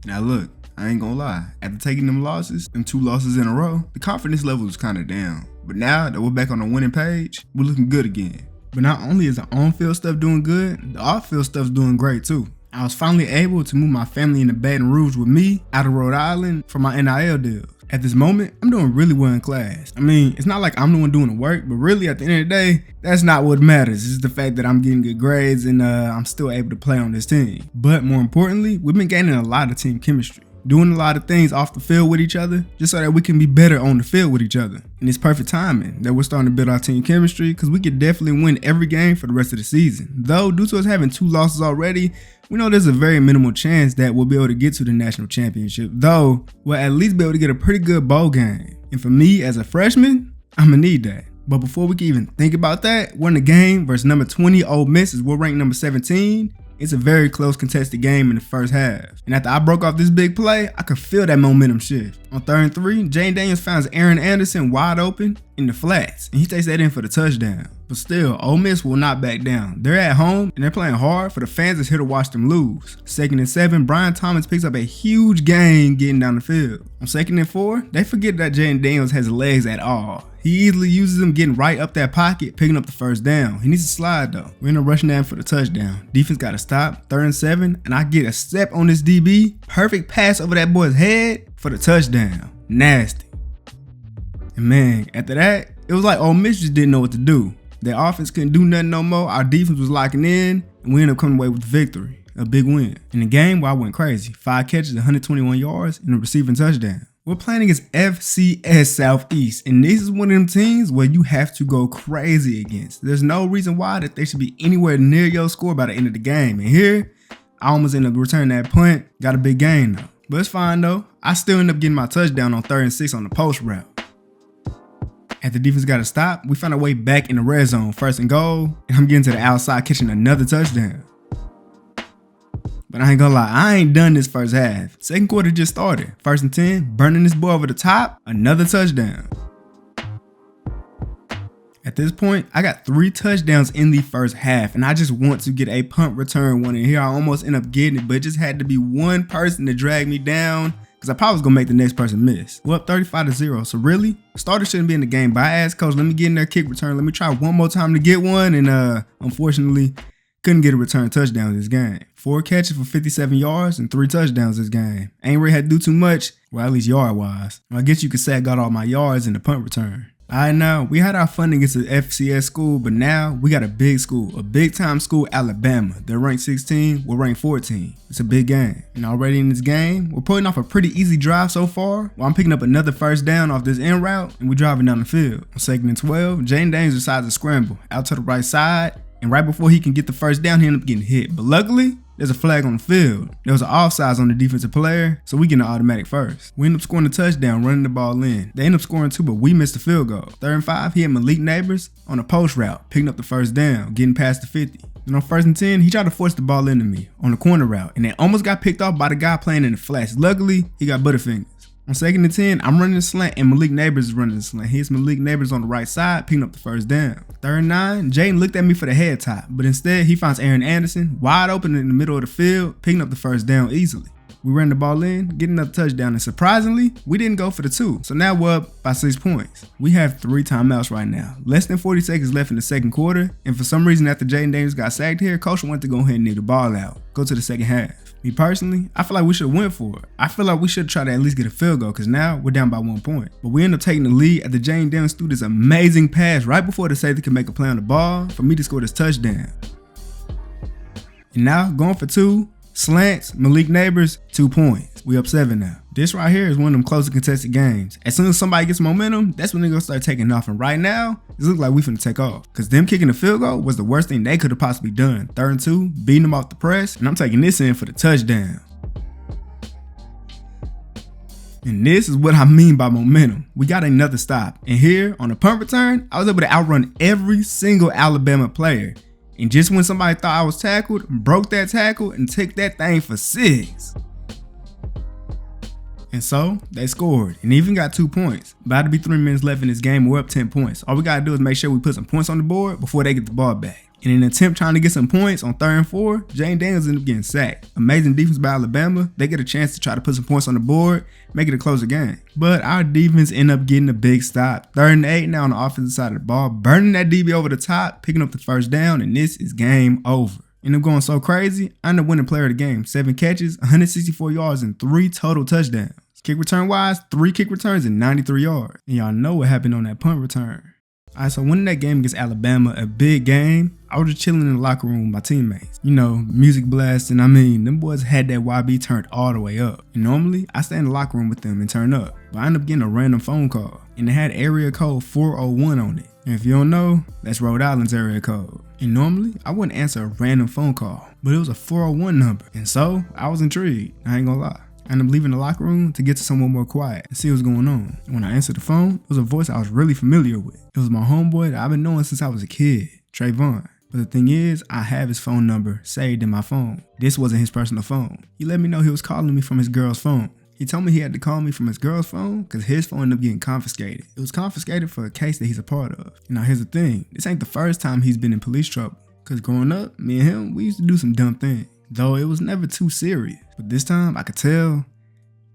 Now look, I ain't gonna lie, after taking them losses, them 2 losses in a row, the confidence level was kinda down. But now that we're back on the winning page, we're looking good again. But not only is the on-field stuff doing good, the off-field stuff's doing great too. I was finally able to move my family into Baton Rouge with me out of Rhode Island for my NIL deals. At this moment, I'm doing really well in class. I mean, it's not like I'm the one doing the work, but really at the end of the day, that's not what matters. It's the fact that I'm getting good grades and I'm still able to play on this team. But more importantly, we've been gaining a lot of team chemistry, doing a lot of things off the field with each other, just so that we can be better on the field with each other. And it's perfect timing that we're starting to build our team chemistry, because we could definitely win every game for the rest of the season. Though, due to us having 2 losses already, we know there's a very minimal chance that we'll be able to get to the national championship. Though, we'll at least be able to get a pretty good bowl game. And for me, as a freshman, I'm gonna need that. But before we can even think about that, we're in the game versus number 20 Ole Miss, as we're ranked number 17. It's a very close contested game in the first half. And after I broke off this big play, I could feel that momentum shift. On 3rd and 3, Jane Daniels finds Aaron Anderson wide open in the flats, and he takes that in for the touchdown. But still, Ole Miss will not back down. They're at home, and they're playing hard for the fans that's here to watch them lose. 2nd and 7, Brian Thomas picks up a huge gain getting down the field. On 2nd and 4, they forget that Jane Daniels has legs at all. He easily uses them getting right up that pocket, picking up the first down. He needs to slide though. We're in a rushing down for the touchdown. Defense got to stop. 3rd and 7, and I get a step on this DB. Perfect pass over that boy's head for the touchdown. Nasty. And man, after that, it was like Ole Miss just didn't know what to do. Their offense couldn't do nothing no more. Our defense was locking in, and we ended up coming away with the victory. A big win. In the game, I went crazy. 5 catches, 121 yards, and a receiving touchdown. We're playing against FCS Southeast, and this is one of them teams where you have to go crazy against. There's no reason why that they should be anywhere near your score by the end of the game. And here, I almost ended up returning that punt. Got a big gain though. But it's fine though. I still end up getting my touchdown on 3rd and 6 on the post route. After defense got to stop, we found our way back in the red zone, 1st and goal, and I'm getting to the outside catching another touchdown. But I ain't gonna lie, I ain't done this first half. 2nd quarter just started. 1st and 10, burning this boy over the top, another touchdown. At this point, I got 3 touchdowns in the first half, and I just want to get a punt return one in here. I almost end up getting it, but it just had to be one person to drag me down, because I probably was gonna make the next person miss. We're up 35-0, so really, starter shouldn't be in the game. But I asked coach, let me get in there kick return. Let me try one more time to get one, and unfortunately, couldn't get a return touchdown this game. 4 catches for 57 yards and 3 touchdowns this game. Ain't really had to do too much, well, at least yard-wise. I guess you could say I got all my yards in the punt return. Alright, now, we had our fun against the FCS school, but now we got a big school, a big-time school, Alabama. They're ranked 16, we're ranked 14. It's a big game. And already in this game, we're putting off a pretty easy drive so far, while I'm picking up another first down off this end route, and we're driving down the field. On 2nd and 12, Jane Daniels decides to scramble out to the right side, and right before he can get the first down, he ended up getting hit. But luckily, there's a flag on the field. There was an offsides on the defensive player, so we get an automatic first. We end up scoring a touchdown, running the ball in. They end up scoring 2, but we missed the field goal. 3rd and 5, he had Malik Neighbors on a post route, picking up the first down, getting past the 50. Then on 1st and 10, he tried to force the ball into me on the corner route, and it almost got picked off by the guy playing in the flats. Luckily, he got butterfingers. On 2nd and 10, I'm running the slant, and Malik Neighbors is running the slant. Here's Malik Neighbors on the right side, picking up the first down. 3rd and 9, Jaden looked at me for the head top, but instead he finds Aaron Anderson wide open in the middle of the field, picking up the first down easily. We ran the ball in, getting another touchdown, and surprisingly, we didn't go for the 2. So now we're up by 6 points. We have 3 timeouts right now. Less than 40 seconds left in the 2nd quarter, and for some reason after Jaden Daniels got sacked here, coach wanted to go ahead and kneel the ball out, go to the 2nd half. Me personally, I feel like we should have went for it. I feel like we should try to at least get a field goal, because now we're down by 1 point. But we end up taking the lead after Jane Daniels threw this amazing pass right before the safety could make a play on the ball for me to score this touchdown. And now, going for 2, slants, Malik Neighbors, 2 points. We up 7 now. This right here is one of them close and contested games. As soon as somebody gets momentum, that's when they're gonna start taking off. And right now, it looks like we finna take off. Because them kicking the field goal was the worst thing they could have possibly done. 3rd and 2, beating them off the press, and I'm taking this in for the touchdown. And this is what I mean by momentum. We got another stop. And here, on the punt return, I was able to outrun every single Alabama player. And just when somebody thought I was tackled, broke that tackle and took that thing for 6. And so, they scored and even got 2 points. About to be 3 minutes left in this game, we're up 10 points. All we gotta do is make sure we put some points on the board before they get the ball back. In an attempt trying to get some points on 3rd and 4, Jane Daniels ended up getting sacked. Amazing defense by Alabama. They get a chance to try to put some points on the board, make it a closer game. But our defense ended up getting a big stop. 3rd and 8 now on the offensive side of the ball, burning that DB over the top, picking up the first down, and this is game over. Ended up going so crazy, I ended up winning player of the game. 7 catches, 164 yards, and 3 total touchdowns. Kick return wise, 3 kick returns and 93 yards. And y'all know what happened on that punt return. Alright, so winning that game against Alabama, a big game, I was just chilling in the locker room with my teammates. You know, music blasting. I mean, them boys had that YB turned all the way up. And normally, I stay in the locker room with them and turn up. But I ended up getting a random phone call. And it had area code 401 on it. And if you don't know, that's Rhode Island's area code. And normally, I wouldn't answer a random phone call. But it was a 401 number. And so, I was intrigued. I ain't gonna lie. I ended up leaving the locker room to get to somewhere more quiet and see what's going on. And when I answered the phone, it was a voice I was really familiar with. It was my homeboy that I've been knowing since I was a kid, Trayvon. But the thing is, I have his phone number saved in my phone. This wasn't his personal phone. He let me know he was calling me from his girl's phone. He told me he had to call me from his girl's phone because his phone ended up getting confiscated. It was confiscated for a case that he's a part of. And now here's the thing, this ain't the first time he's been in police trouble. Because growing up, me and him, we used to do some dumb things. Though it was never too serious. But this time, I could tell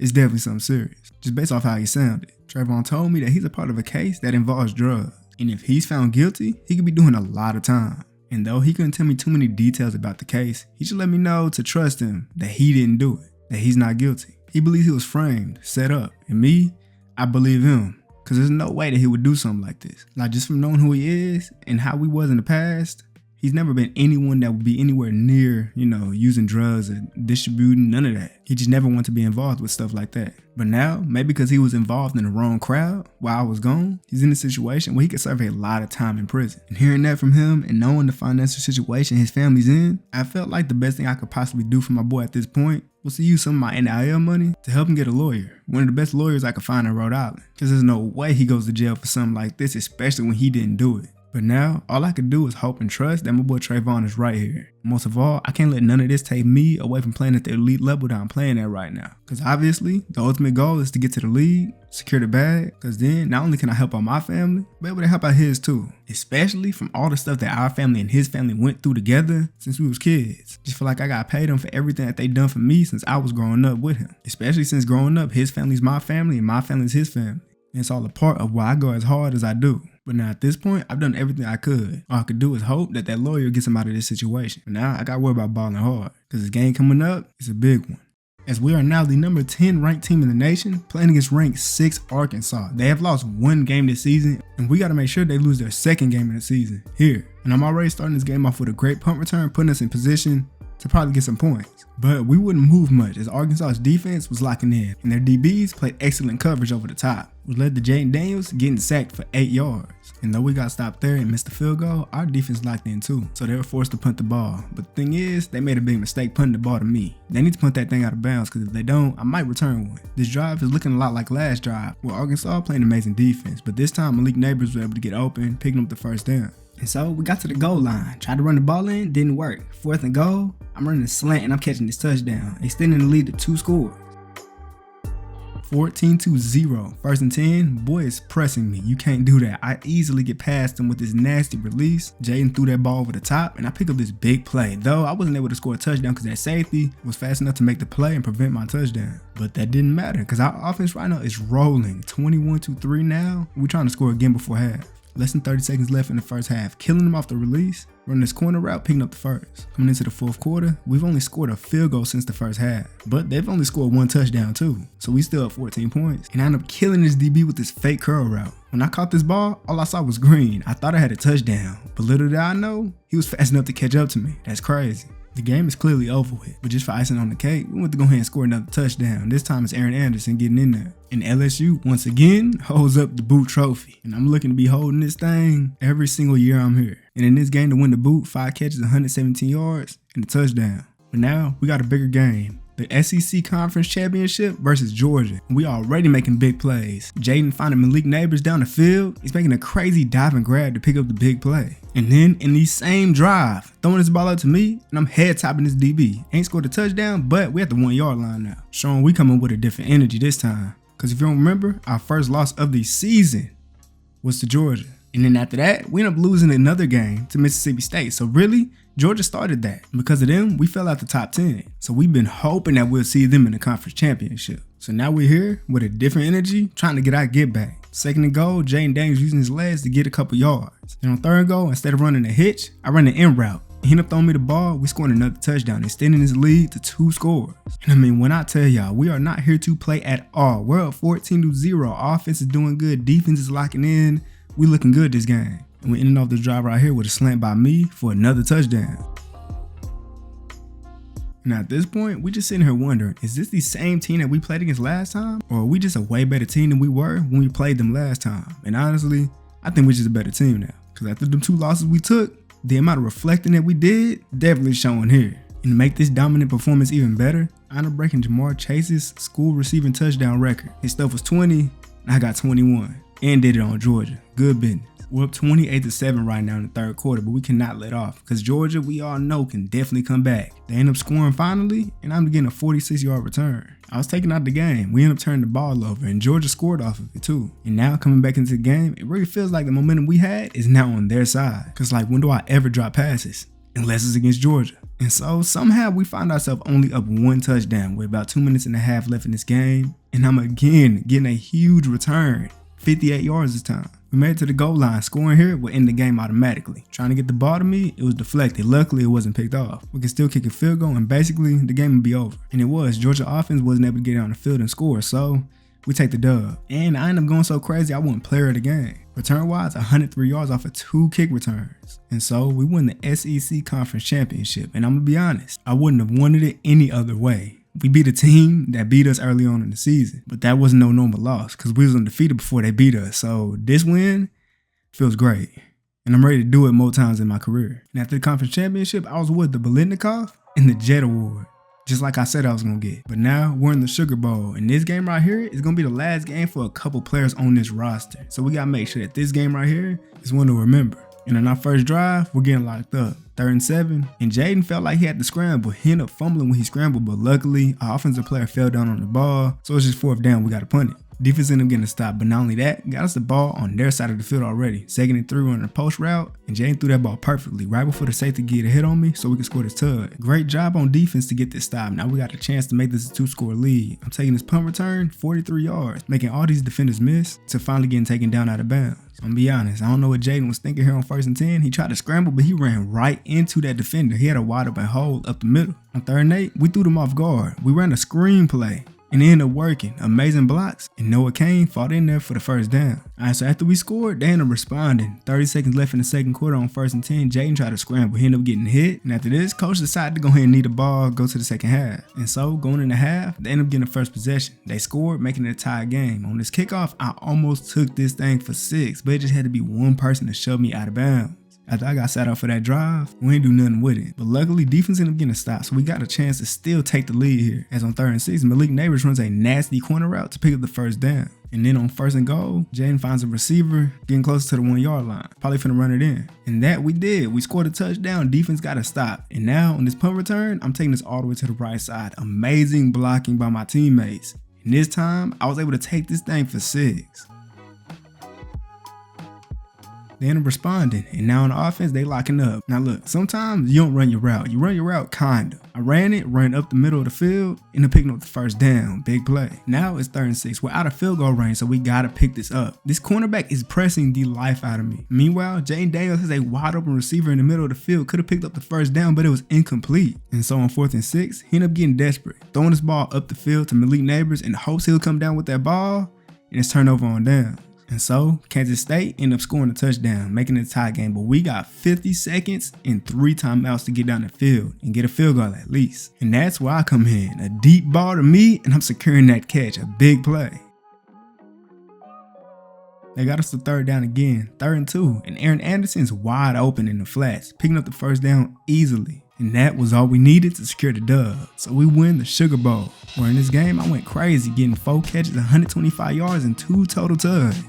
it's definitely something serious, just based off how he sounded. Trayvon told me that he's a part of a case that involves drugs. And if he's found guilty, he could be doing a lot of time. And though he couldn't tell me too many details about the case, he should let me know to trust him that he didn't do it, that he's not guilty. He believes he was framed, set up. And me, I believe him. Because there's no way that he would do something like this. Like, just from knowing who he is and how we was in the past, he's never been anyone that would be anywhere near, using drugs or distributing, none of that. He just never wanted to be involved with stuff like that. But now, maybe because he was involved in the wrong crowd while I was gone, he's in a situation where he could serve a lot of time in prison. And hearing that from him and knowing the financial situation his family's in, I felt like the best thing I could possibly do for my boy at this point was to use some of my NIL money to help him get a lawyer. One of the best lawyers I could find in Rhode Island. Because there's no way he goes to jail for something like this, especially when he didn't do it. But now, all I could do is hope and trust that my boy Trayvon is right here. Most of all, I can't let none of this take me away from playing at the elite level that I'm playing at right now. Because obviously, the ultimate goal is to get to the league, secure the bag, because then not only can I help out my family, but able to help out his too. Especially from all the stuff that our family and his family went through together since we was kids. Just feel like I got paid them for everything that they done for me since I was growing up with him. Especially since growing up, his family's my family and my family's his family. And it's all a part of why I go as hard as I do. But now at this point, I've done everything I could. All I could do is hope that that lawyer gets him out of this situation. But now I got to worry about balling hard. Because this game coming up is a big one. As we are now the number 10 ranked team in the nation, playing against ranked 6 Arkansas. They have lost 1 game this season, and we got to make sure they lose their 2nd game of the season here. And I'm already starting this game off with a great punt return, putting us in position to probably get some points. But we wouldn't move much as Arkansas's defense was locking in, and their DBs played excellent coverage over the top, which led to Jane Daniels getting sacked for 8 yards. And though we got stopped there and missed the field goal, our defense locked in too, so they were forced to punt the ball. But the thing is, they made a big mistake punting the ball to me. They need to punt that thing out of bounds, because if they don't, I might return one. This drive is looking a lot like last drive, where Arkansas played amazing defense, but this time Malik Neighbors was able to get open, picking up the first down. And so we got to the goal line, tried to run the ball in, didn't work. 4th and goal, I'm running a slant and I'm catching this touchdown, extending the lead to 2 scores. 14-0, 1st and 10, boy is pressing me, you can't do that. I easily get past him with this nasty release. Jaden threw that ball over the top and I pick up this big play. Though I wasn't able to score a touchdown because that safety was fast enough to make the play and prevent my touchdown. But that didn't matter because our offense right now is rolling. 21-3 now, we're trying to score again before half. Less than 30 seconds left in the first half, killing them off the release, running this corner route, picking up the first. Coming into the 4th quarter, we've only scored a field goal since the first half, but they've only scored 1 touchdown too, so we still have 14 points. And I end up killing this DB with this fake curl route. When I caught this ball, all I saw was green. I thought I had a touchdown, but little did I know, he was fast enough to catch up to me. That's crazy. The game is clearly over with, but just for icing on the cake, we went to go ahead and score another touchdown. This time it's Aaron Anderson getting in there. And LSU, once again, holds up the boot trophy. And I'm looking to be holding this thing every single year I'm here. And in this game to win the boot, 5 catches, 117 yards, and a touchdown. But now, we got a bigger game. The SEC Conference Championship versus Georgia. We already making big plays. Jaden finding Malik Neighbors down the field. He's making a crazy dive and grab to pick up the big play. And then in the same drive, throwing this ball out to me, and I'm head topping this DB. Ain't scored a touchdown, but we're at the 1 yard line now. Showing we coming with a different energy this time. Because if you don't remember, our first loss of the season was to Georgia. And then after that, we ended up losing another game to Mississippi State. So really, Georgia started that. Because of them, we fell out the top 10. So we've been hoping that we'll see them in the conference championship. So now we're here with a different energy, trying to get our get back. Second and goal, Jaden Daniels using his legs to get a couple yards. And on third and goal, instead of running a hitch, I ran an in route. He ended up throwing me the ball, we scored another touchdown, extending his lead to 2 scores. And I mean, when I tell y'all, we are not here to play at all. We're up 14-0. Offense is doing good, defense is locking in. We looking good this game. And we ended off this drive right here with a slant by me for another touchdown. Now at this point, we just sitting here wondering, is this the same team that we played against last time? Or are we just a way better team than we were when we played them last time? And honestly, I think we're just a better team now. Because after them 2 losses we took, the amount of reflecting that we did definitely showing here. And to make this dominant performance even better, I ended up breaking Jamar Chase's school receiving touchdown record. His stuff was 20, and I got 21. And did it on Georgia. Good business. We're up 28-7 right now in the third quarter, but we cannot let off. Because Georgia, we all know, can definitely come back. They end up scoring finally, and I'm getting a 46-yard return. I was taking out the game. We ended up turning the ball over, and Georgia scored off of it too. And now coming back into the game, it really feels like the momentum we had is now on their side. Because like, when do I ever drop passes? Unless it's against Georgia. And so somehow we find ourselves only up 1 touchdown with about 2.5 minutes left in this game. And I'm again getting a huge return. 58 yards this time. We made it to the goal line. Scoring here will end the game automatically. Trying to get the ball to me, it was deflected. Luckily, it wasn't picked off. We can still kick a field goal, and basically, the game would be over. And it was. Georgia offense wasn't able to get on the field and score, so we take the dub. And I ended up going so crazy, I won player of the game. Return-wise, 103 yards off of 2 kick returns. And so, we won the SEC Conference Championship. And I'm going to be honest, I wouldn't have wanted it any other way. We beat a team that beat us early on in the season, but that wasn't no normal loss because we was undefeated before they beat us. So this win feels great, and I'm ready to do it more times in my career. And after the conference championship, I was with the Biletnikoff and the Jet Award, just like I said I was gonna get. But now we're in the Sugar Bowl, and this game right here is gonna be the last game for a couple players on this roster. So we gotta make sure that this game right here is one to remember. And on our first drive, we're getting locked up. 3rd and 7, and Jaden felt like he had to scramble. He ended up fumbling when he scrambled, but luckily, our offensive player fell down on the ball, so it's just 4th down, we gotta punt it. Defense ended up getting a stop, but not only that, got us the ball on their side of the field already. 2nd and 3 running a post route, and Jaden threw that ball perfectly, right before the safety get a hit on me, so we could score this tug. Great job on defense to get this stop. Now we got a chance to make this a 2-score lead. I'm taking this punt return, 43 yards, making all these defenders miss, to finally getting taken down out of bounds. I'm gonna be honest, I don't know what Jaden was thinking here on 1st and 10. He tried to scramble, but he ran right into that defender. He had a wide open hole up the middle. On 3rd and 8, we threw them off guard. We ran a screen play, and it ended up working. Amazing blocks, and Noah Kane fought in there for the 1st down. Alright, so after we scored, they ended up responding. 30 seconds left in the 2nd quarter on 1st and 10. Jaden tried to scramble. He ended up getting hit, and after this, coach decided to go ahead and knee the ball, go to the 2nd half. And so, going in the half, they ended up getting the 1st possession. They scored, making it a tie game. On this kickoff, I almost took this thing for 6, but it just had to be one person to shove me out of bounds. After I got sat out for that drive, we ain't do nothing with it. But luckily, defense ended up getting a stop, so we got a chance to still take the lead here. As on 3rd and 6, Malik Neighbors runs a nasty corner route to pick up the 1st down. And then on 1st and goal, Jaden finds a receiver getting closer to the 1-yard line. Probably finna run it in. And that we did. We scored a touchdown. Defense got a stop. And now on this punt return, I'm taking this all the way to the right side. Amazing blocking by my teammates. And this time, I was able to take this thing for 6. They end up responding, and now on the offense, they locking up. Now look, sometimes you don't run your route. You run your route kinda. I ran up the middle of the field, ended up picking up the 1st down. Big play. Now it's 3rd and 6. We're out of field goal range, so we gotta pick this up. This cornerback is pressing the life out of me. Meanwhile, Jaden Daniels has a wide open receiver in the middle of the field. Could have picked up the 1st down, but it was incomplete. And so on 4th and 6, he ended up getting desperate, throwing this ball up the field to Malik Neighbors in the hopes he'll come down with that ball, and it's turnover on down. And so, Kansas State ended up scoring a touchdown, making it a tie game, but we got 50 seconds and 3 timeouts to get down the field and get a field goal at least. And that's where I come in. A deep ball to me, and I'm securing that catch, a big play. They got us to 3rd down again, 3rd and 2, and Aaron Anderson's wide open in the flats, picking up the 1st down easily. And that was all we needed to secure the dub. So we win the Sugar Bowl. Where in this game, I went crazy, getting 4 catches, 125 yards, and 2 total tugs.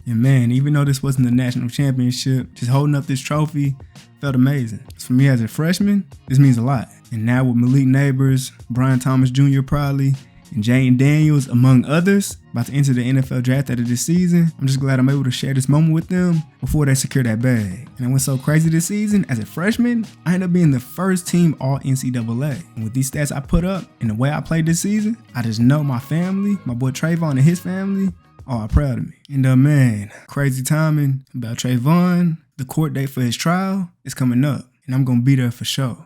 And man, even though this wasn't the national championship, just holding up this trophy felt amazing. For me as a freshman, this means a lot. And now with Malik Neighbors, Brian Thomas Jr. probably, and Jane Daniels, among others, about to enter the NFL draft after this season, I'm just glad I'm able to share this moment with them before they secure that bag. And I went so crazy this season, as a freshman, I ended up being the first team all NCAA. And with these stats I put up and the way I played this season, I just know my family, my boy Trayvon and his family, are proud of me. And man, crazy timing about Trayvon. The court date for his trial is coming up, and I'm gonna be there for sure.